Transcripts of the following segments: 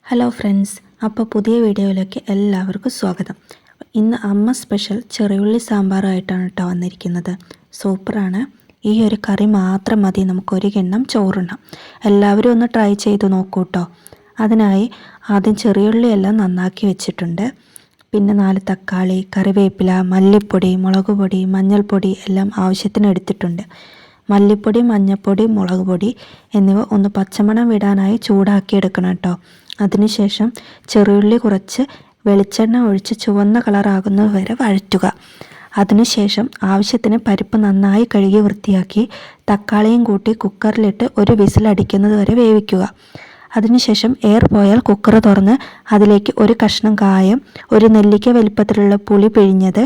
Hello friends, അപ്പോൾ പുതിയ വീഡിയോയിലേക്ക് എല്ലാവർക്കും സ്വാഗതം. ഇന്ന് അമ്മ സ്പെഷ്യൽ ചെറിയുള്ളി സാമ്പാറുമായിട്ടാണ് കേട്ടോ വന്നിരിക്കുന്നത്. സൂപ്പറാണ്. ഈ ഒരു കറി മാത്രം മതി നമുക്കൊരു കിണ്ണം ചോറുണ്ണാം. എല്ലാവരും ഒന്ന് ട്രൈ ചെയ്ത് നോക്കൂ കേട്ടോ. അതിനായി ആദ്യം ചെറിയുള്ളിയെല്ലാം നന്നാക്കി വെച്ചിട്ടുണ്ട്. പിന്നെ 4 തക്കാളി, കറിവേപ്പില, മല്ലിപ്പൊടി, മുളക് പൊടി, മഞ്ഞൾപ്പൊടി എല്ലാം ആവശ്യത്തിന് എടുത്തിട്ടുണ്ട്. മല്ലിപ്പൊടി, മഞ്ഞൾപ്പൊടി, മുളക് പൊടി എന്നിവ ഒന്ന് പച്ചമണം വിടാനായി ചൂടാക്കിയെടുക്കണം കേട്ടോ. അതിനുശേഷം ചെറിയുള്ളി കുറച്ച് വെളിച്ചെണ്ണ ഒഴിച്ച് ചുവന്ന കളറാകുന്നത് വരെ വഴറ്റുക. അതിനുശേഷം ആവശ്യത്തിന് പരിപ്പ് നന്നായി കഴുകി വൃത്തിയാക്കി തക്കാളിയും കൂട്ടി കുക്കറിലിട്ട് ഒരു വിസിലടിക്കുന്നത് വരെ വേവിക്കുക. അതിനുശേഷം എയർ പോയാൽ കുക്കർ തുറന്ന് അതിലേക്ക് ഒരു കഷ്ണം കായം, ഒരു നെല്ലിക്ക വലിപ്പത്തിലുള്ള പുളി പിഴിഞ്ഞത്,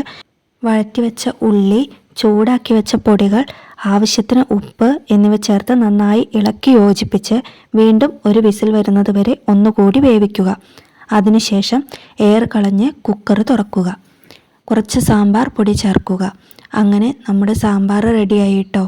വഴറ്റി വെച്ച ഉള്ളി, ചൂടാക്കി വെച്ച പൊടികൾ, ആവശ്യത്തിന് ഉപ്പ് എന്നിവ ചേർത്ത് നന്നായി ഇളക്കി യോജിപ്പിച്ച് വീണ്ടും ഒരു വിസിൽ വരുന്നത് വരെ ഒന്നുകൂടി വേവിക്കുക. അതിനുശേഷം എയർ കളഞ്ഞ് കുക്കർ തുറക്കുക. കുറച്ച് സാമ്പാർ പൊടി ചേർക്കുക. അങ്ങനെ നമ്മുടെ സാമ്പാർ റെഡിയായിട്ടോ.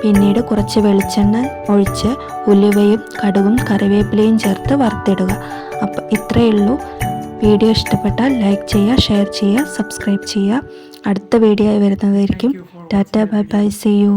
പിന്നീട് കുറച്ച് വെളിച്ചെണ്ണ ഒഴിച്ച് ഉലുവയും കടുകും കറിവേപ്പിലയും ചേർത്ത് വറുത്തിടുക. അപ്പോൾ ഇത്രയേ ഉള്ളൂ. വീഡിയോ ഇഷ്ടപ്പെട്ടാൽ ലൈക്ക് ചെയ്യുക, ഷെയർ ചെയ്യുക, സബ്സ്ക്രൈബ് ചെയ്യുക. അടുത്ത വീഡിയോ ആയി വരുന്നതായിരിക്കും. Tata, bye bye, see U.